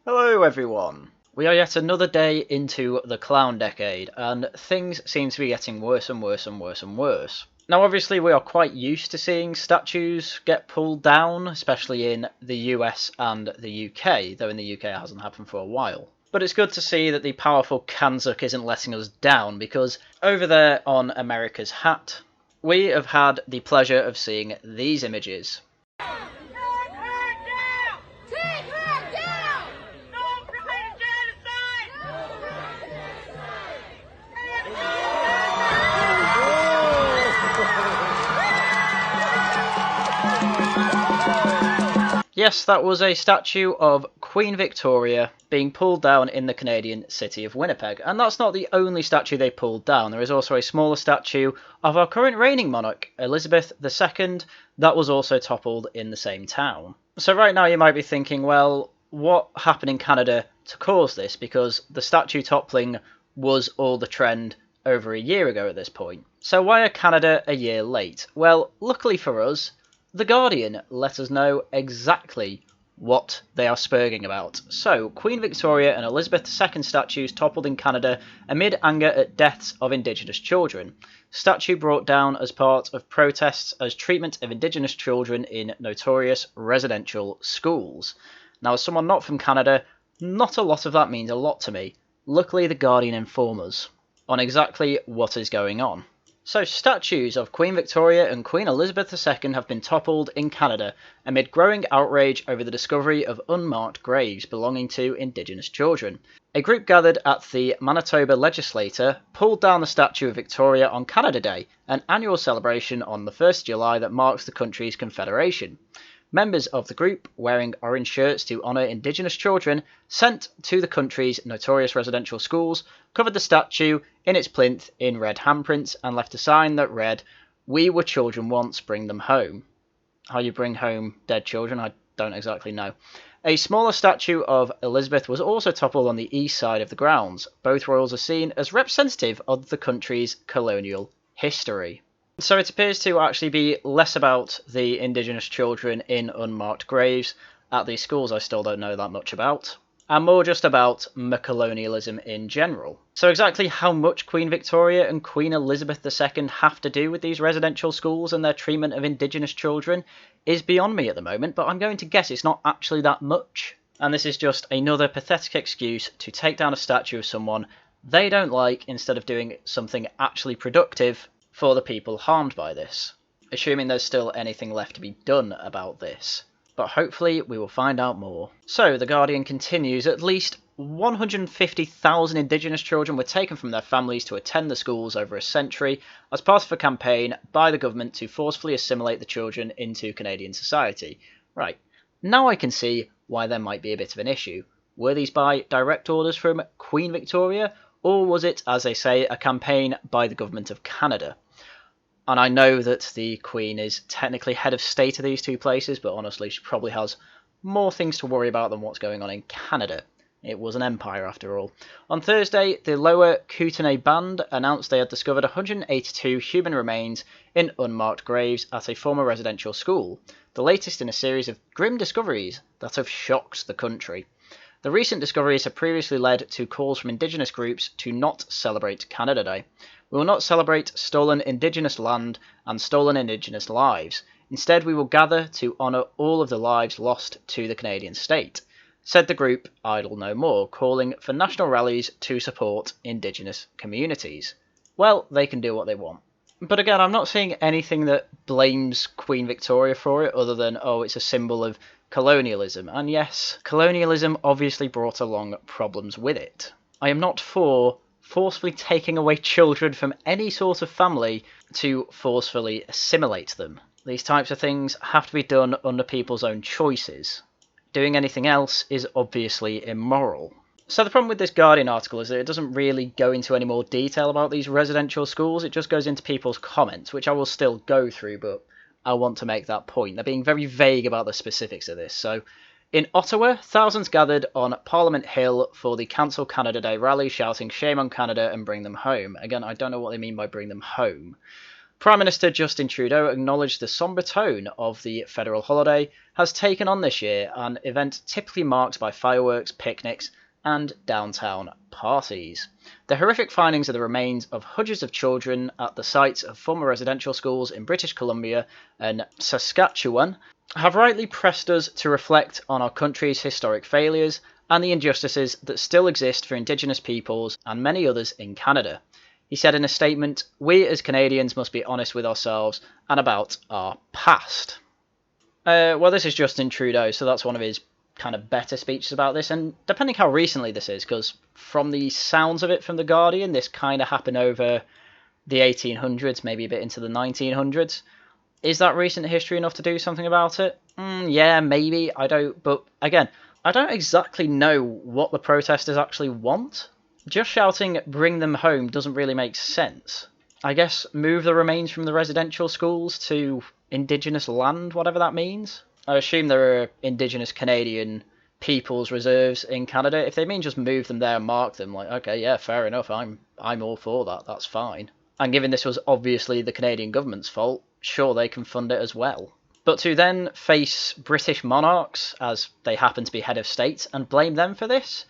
Hello everyone! We are yet another day into the clown decade, and things seem to be getting worse and worse and worse and worse. Now obviously we are quite used to seeing statues get pulled down, especially in the US and the UK, though in the UK it hasn't happened for a while. But it's good to see that the powerful Kanzuk isn't letting us down, because over there on America's hat, we have had the pleasure of seeing these images. Yes, that was a statue of Queen Victoria being pulled down in the Canadian city of Winnipeg. And that's not the only statue they pulled down. There is also a smaller statue of our current reigning monarch, Elizabeth II, that was also toppled in the same town. So right now you might be thinking, well, what happened in Canada to cause this? Because the statue toppling was all the trend over a year ago at this point. So why are Canada a year late? Well, luckily for us, The Guardian let us know exactly what they are spurging about. So, Queen Victoria and Elizabeth II statues toppled in Canada amid anger at deaths of Indigenous children. Statue brought down as part of protests as treatment of Indigenous children in notorious residential schools. Now, as someone not from Canada, not a lot of that means a lot to me. Luckily, The Guardian inform us on exactly what is going on. So, statues of Queen Victoria and Queen Elizabeth II have been toppled in Canada amid growing outrage over the discovery of unmarked graves belonging to Indigenous children. A group gathered at the Manitoba Legislature pulled down the statue of Victoria on Canada Day, an annual celebration on the 1st July that marks the country's confederation. Members of the group, wearing orange shirts to honour Indigenous children sent to the country's notorious residential schools, covered the statue in its plinth in red handprints and left a sign that read, "We were children once, bring them home." How you bring home dead children, I don't exactly know. A smaller statue of Elizabeth was also toppled on the east side of the grounds. Both royals are seen as representative of the country's colonial history. So it appears to actually be less about the Indigenous children in unmarked graves at these schools I still don't know that much about, and more just about colonialism in general. So exactly how much Queen Victoria and Queen Elizabeth II have to do with these residential schools and their treatment of Indigenous children is beyond me at the moment, but I'm going to guess it's not actually that much. And this is just another pathetic excuse to take down a statue of someone they don't like instead of doing something actually productive for the people harmed by this, assuming there's still anything left to be done about this. But hopefully we will find out more. So, The Guardian continues, at least 150,000 Indigenous children were taken from their families to attend the schools over a century as part of a campaign by the government to forcefully assimilate the children into Canadian society. Right, now I can see why there might be a bit of an issue. Were these by direct orders from Queen Victoria, or was it, as they say, a campaign by the government of Canada? And I know that the Queen is technically head of state of these two places, but honestly she probably has more things to worry about than what's going on in Canada. It was an empire after all. On Thursday, the Lower Kootenay Band announced they had discovered 182 human remains in unmarked graves at a former residential school, the latest in a series of grim discoveries that have shocked the country. The recent discoveries have previously led to calls from Indigenous groups to not celebrate Canada Day. We will not celebrate stolen Indigenous land and stolen Indigenous lives. Instead, we will gather to honour all of the lives lost to the Canadian state, said the group Idle No More, calling for national rallies to support Indigenous communities. Well, they can do what they want. But again, I'm not seeing anything that blames Queen Victoria for it other than, oh, it's a symbol of colonialism. And yes, colonialism obviously brought along problems with it. I am not for forcefully taking away children from any sort of family to forcefully assimilate them. These types of things have to be done under people's own choices. Doing anything else is obviously immoral. So the problem with this Guardian article is that it doesn't really go into any more detail about these residential schools, it just goes into people's comments, which I will still go through, but I want to make that point. They're being very vague about the specifics of this. So, in Ottawa, thousands gathered on Parliament Hill for the Cancel Canada Day rally, shouting "Shame on Canada" and "Bring them home." Again, I don't know what they mean by "bring them home." Prime Minister Justin Trudeau acknowledged the sombre tone of the federal holiday has taken on this year, an event typically marked by fireworks, picnics, and downtown parties. The horrific findings of the remains of hundreds of children at the sites of former residential schools in British Columbia and Saskatchewan have rightly pressed us to reflect on our country's historic failures and the injustices that still exist for Indigenous peoples and many others in Canada. He said in a statement, "We as Canadians must be honest with ourselves and about our past." Well, this is Justin Trudeau, so that's one of his kind of better speeches about this, and depending how recently this is, because from the sounds of it from The Guardian, this kind of happened over the 1800s, maybe a bit into the 1900s. Is that recent history enough to do something about it? Yeah, maybe, I don't, but again, I don't exactly know what the protesters actually want. Just shouting, "bring them home," doesn't really make sense. I guess move the remains from the residential schools to Indigenous land, whatever that means. I assume there are Indigenous Canadian people's reserves in Canada. If they mean just move them there and mark them, like, okay, yeah, fair enough, I'm all for that, that's fine. And given this was obviously the Canadian government's fault, sure, they can fund it as well. But to then face British monarchs, as they happen to be head of state, and blame them for this?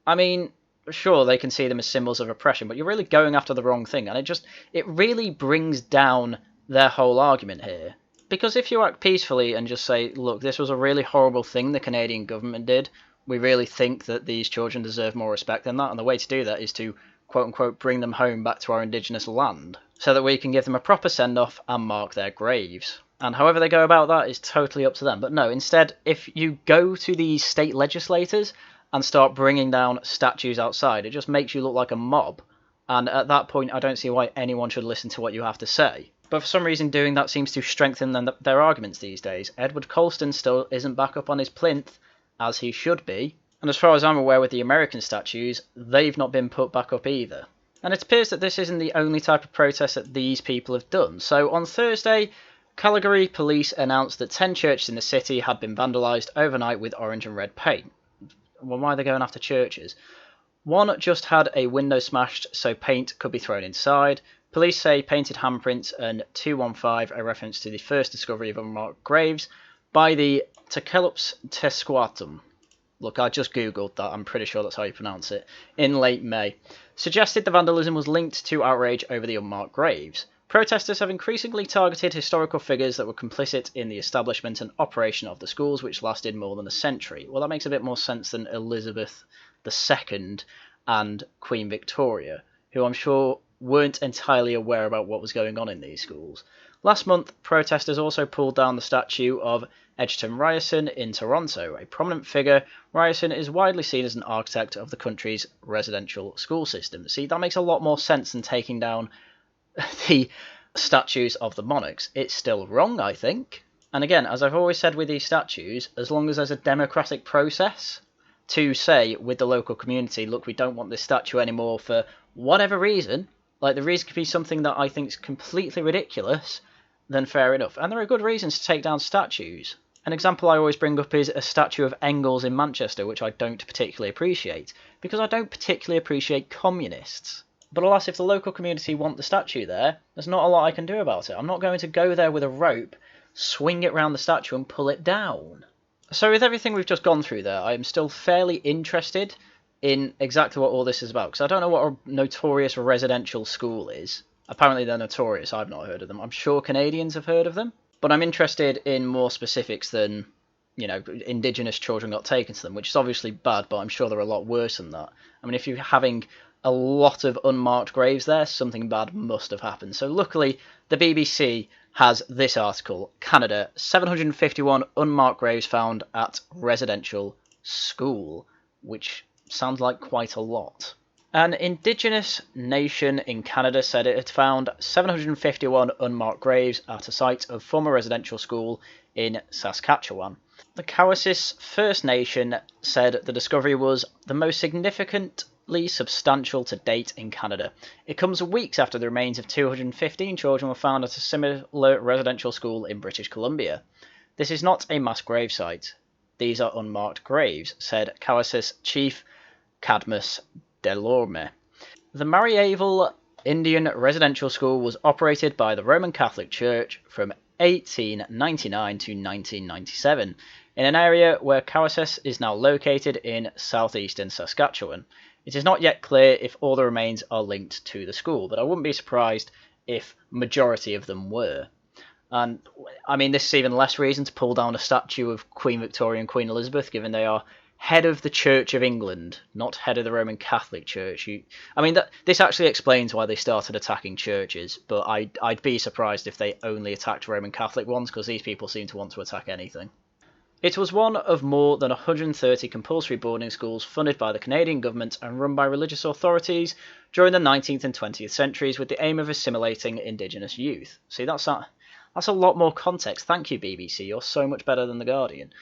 I mean, sure, they can see them as symbols of oppression, but you're really going after the wrong thing, and it really brings down their whole argument here. Because if you act peacefully and just say, look, this was a really horrible thing the Canadian government did, we really think that these children deserve more respect than that, and the way to do that is to, quote-unquote, bring them home back to our Indigenous land, so that we can give them a proper send-off and mark their graves. And however they go about that is totally up to them. But no, instead, if you go to these state legislators and start bringing down statues outside, it just makes you look like a mob. And at that point, I don't see why anyone should listen to what you have to say. But for some reason, doing that seems to strengthen their arguments these days. Edward Colston still isn't back up on his plinth, as he should be. And as far as I'm aware with the American statues, they've not been put back up either. And it appears that this isn't the only type of protest that these people have done. So on Thursday, Calgary police announced that 10 churches in the city had been vandalised overnight with orange and red paint. Well, why are they going after churches? One just had a window smashed so paint could be thrown inside. Police say painted handprints and 215 a reference to the first discovery of unmarked graves by the Tekelops Tesquatum. Look, I just googled that, I'm pretty sure that's how you pronounce it, in late May. Suggested the vandalism was linked to outrage over the unmarked graves. Protesters have increasingly targeted historical figures that were complicit in the establishment and operation of the schools, which lasted more than a century. Well, that makes a bit more sense than Elizabeth II and Queen Victoria, who I'm sure weren't entirely aware about what was going on in these schools. Last month, protesters also pulled down the statue of Egerton Ryerson in Toronto. A prominent figure, Ryerson is widely seen as an architect of the country's residential school system. See, that makes a lot more sense than taking down the statues of the monarchs. It's still wrong, I think. And again, as I've always said with these statues, as long as there's a democratic process to say with the local community, look, we don't want this statue anymore for whatever reason, like the reason could be something that I think is completely ridiculous, then fair enough. And there are good reasons to take down statues. An example I always bring up is a statue of Engels in Manchester, which I don't particularly appreciate, because I don't particularly appreciate communists. But alas, if the local community want the statue there, there's not a lot I can do about it. I'm not going to go there with a rope, swing it round the statue and pull it down. So with everything we've just gone through there, I'm still fairly interested in exactly what all this is about, because I don't know what a notorious residential school is. Apparently they're notorious, I've not heard of them. I'm sure Canadians have heard of them, but I'm interested in more specifics than, you know, Indigenous children got taken to them, which is obviously bad, but I'm sure they're a lot worse than that. I mean, if you're having a lot of unmarked graves there, something bad must have happened. So luckily, the BBC has this article, Canada, 751 unmarked graves found at residential school, which sounds like quite a lot. An Indigenous nation in Canada said it had found 751 unmarked graves at a site of former residential school in Saskatchewan. The Cowessess First Nation said the discovery was the most significantly substantial to date in Canada. It comes weeks after the remains of 215 children were found at a similar residential school in British Columbia. This is not a mass grave site. These are unmarked graves, said Cowessess Chief Cadmus Delorme. The Marieval Indian residential school was operated by the Roman Catholic Church from 1899 to 1997 in an area where Cowessess is now located in southeastern Saskatchewan. It is not yet clear if all the remains are linked to the school, but I wouldn't be surprised if majority of them were. And I mean, this is even less reason to pull down a statue of Queen Victoria and Queen Elizabeth, given they are head of the Church of England, not head of the Roman Catholic Church. This actually explains why they started attacking churches, but I'd be surprised if they only attacked Roman Catholic ones, because these people seem to want to attack anything. It was one of more than 130 compulsory boarding schools funded by the Canadian government and run by religious authorities during the 19th and 20th centuries with the aim of assimilating Indigenous youth. See, that's a lot more context. Thank you, BBC. You're so much better than The Guardian.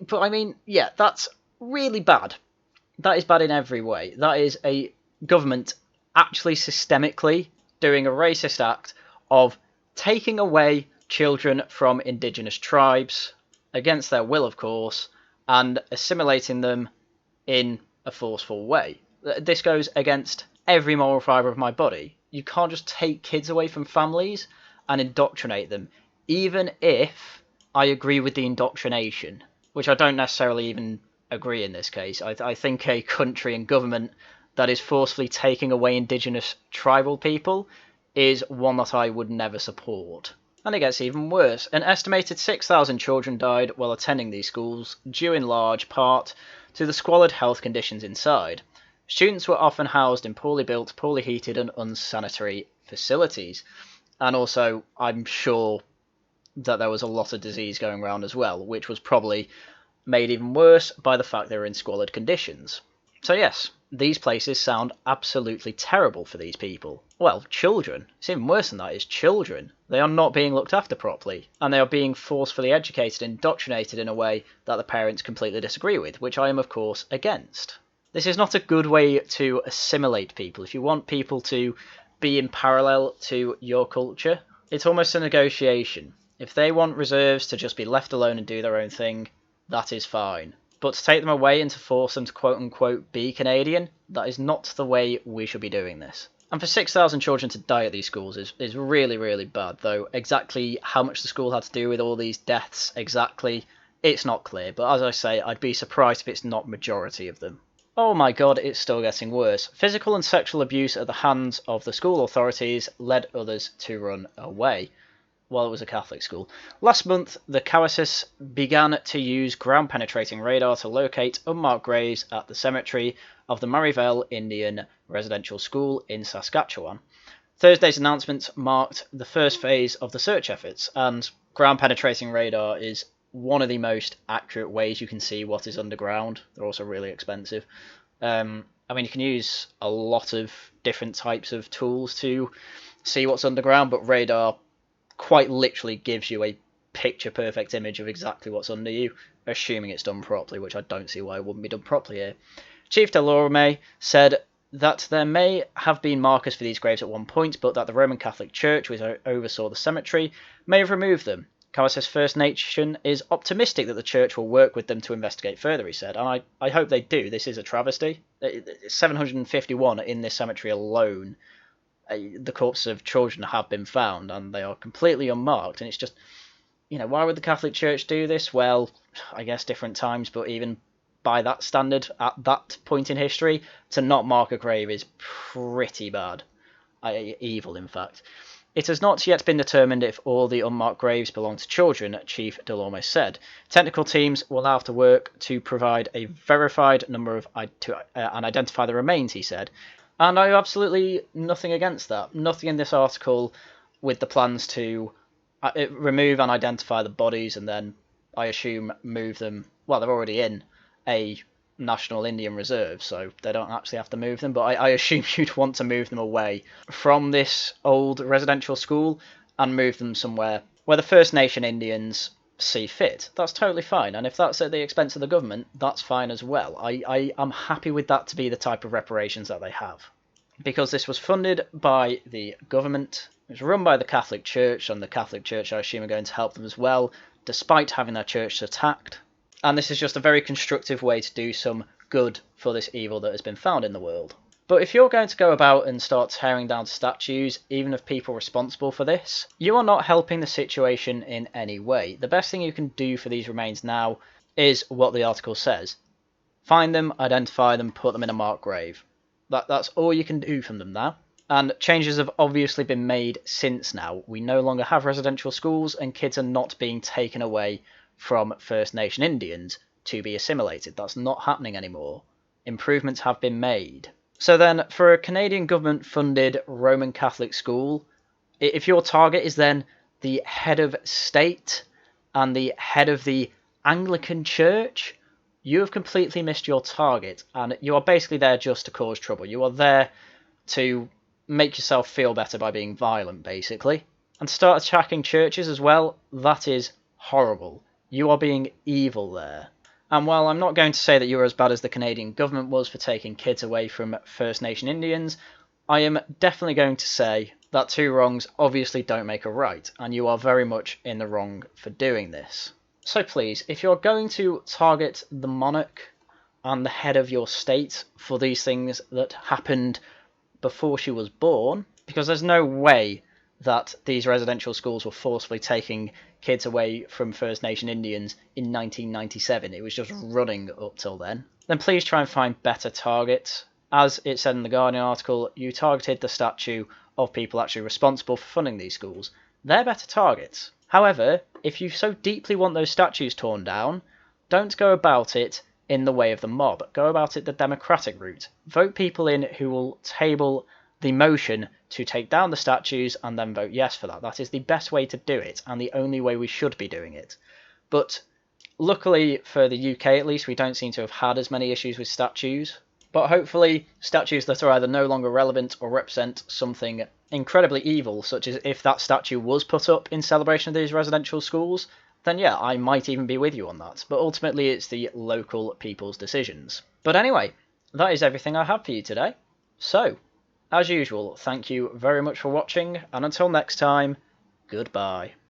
But I mean, yeah, that's really bad. That is bad in every way. That is a government actually systemically doing a racist act of taking away children from Indigenous tribes, against their will, of course, and assimilating them in a forceful way. This goes against every moral fibre of my body. You can't just take kids away from families and indoctrinate them, even if I agree with the indoctrination, which I don't necessarily even agree in this case. I think a country and government that is forcefully taking away Indigenous tribal people is one that I would never support. And it gets even worse. An estimated 6,000 children died while attending these schools, due in large part to the squalid health conditions inside. Students were often housed in poorly built, poorly heated and unsanitary facilities. And also, I'm sure that there was a lot of disease going around as well, which was probably made even worse by the fact they were in squalid conditions. So yes, these places sound absolutely terrible for these people. Well, children. It's even worse than that, it's children. They are not being looked after properly, and they are being forcefully educated and indoctrinated in a way that the parents completely disagree with, which I am, of course, against. This is not a good way to assimilate people. If you want people to be in parallel to your culture, it's almost a negotiation. If they want reserves to just be left alone and do their own thing, that is fine. But to take them away and to force them to quote-unquote be Canadian, that is not the way we should be doing this. And for 6,000 children to die at these schools is really, really bad, though exactly how much the school had to do with all these deaths exactly, it's not clear. But as I say, I'd be surprised if it's not majority of them. Oh my god, it's still getting worse. Physical and sexual abuse at the hands of the school authorities led others to run away. Well, it was a Catholic school. Last month, the Cowessess began to use ground-penetrating radar to locate unmarked graves at the cemetery of the Marieville Indian Residential School in Saskatchewan. Thursday's announcement marked the first phase of the search efforts, and ground-penetrating radar is one of the most accurate ways you can see what is underground. They're also really expensive. I mean, you can use a lot of different types of tools to see what's underground, but radar quite literally gives you a picture-perfect image of exactly what's under you, assuming it's done properly, which I don't see why it wouldn't be done properly here. Chief Delorme said that there may have been markers for these graves at one point, but that the Roman Catholic Church, which oversaw the cemetery, may have removed them. Cowessess First Nation is optimistic that the church will work with them to investigate further, he said, and I hope they do. This is a travesty. 751 in this cemetery alone. The corpses of children have been found, and they are completely unmarked, and it's just, why would the Catholic Church do this? Well, I guess different times, but even by that standard, at that point in history, to not mark a grave is pretty bad. Evil, in fact. It has not yet been determined if all the unmarked graves belong to children, Chief Delorme said. Technical teams will have to work to provide a verified number of and identify the remains, he said. And I have absolutely nothing against that. Nothing in this article with the plans to remove and identify the bodies and then, I assume, move them. Well, they're already in a National Indian Reserve, so they don't actually have to move them. But I assume you'd want to move them away from this old residential school and move them somewhere where the First Nation Indians see fit. That's totally fine, and if that's at the expense of the government, that's fine as well. I am happy with that to be the type of reparations that they have, because this was funded by the government, it was run by the Catholic Church, and the Catholic Church, I assume, are going to help them as well, despite having their church attacked. And this is just a very constructive way to do some good for this evil that has been found in the world. But if you're going to go about and start tearing down statues, even of people responsible for this, you are not helping the situation in any way. The best thing you can do for these remains now is what the article says. Find them, identify them, put them in a marked grave. That's all you can do from them now. And changes have obviously been made since now. We no longer have residential schools, and kids are not being taken away from First Nation Indians to be assimilated. That's not happening anymore. Improvements have been made. So then, for a Canadian government-funded Roman Catholic school, if your target is then the head of state and the head of the Anglican Church, you have completely missed your target, and you are basically there just to cause trouble. You are there to make yourself feel better by being violent, basically. And start attacking churches as well, that is horrible. You are being evil there. And while I'm not going to say that you're as bad as the Canadian government was for taking kids away from First Nation Indians, I am definitely going to say that two wrongs obviously don't make a right, and you are very much in the wrong for doing this. So please, if you're going to target the monarch and the head of your state for these things that happened before she was born, because there's no way that these residential schools were forcefully taking kids away from First Nation Indians in 1997. It was just running up till then please try and find better targets. As it said in the Guardian article, you targeted the statue of people actually responsible for funding these schools. They're better targets. However, if you so deeply want those statues torn down, don't go about it in the way of the mob. Go about it the democratic route. Vote people in who will table the motion to take down the statues and then vote yes for that. That is the best way to do it, and the only way we should be doing it. But luckily for the UK at least, we don't seem to have had as many issues with statues. But hopefully statues that are either no longer relevant or represent something incredibly evil, such as if that statue was put up in celebration of these residential schools, then yeah, I might even be with you on that. But ultimately it's the local people's decisions. But anyway, that is everything I have for you today. So, as usual, thank you very much for watching, and until next time, goodbye.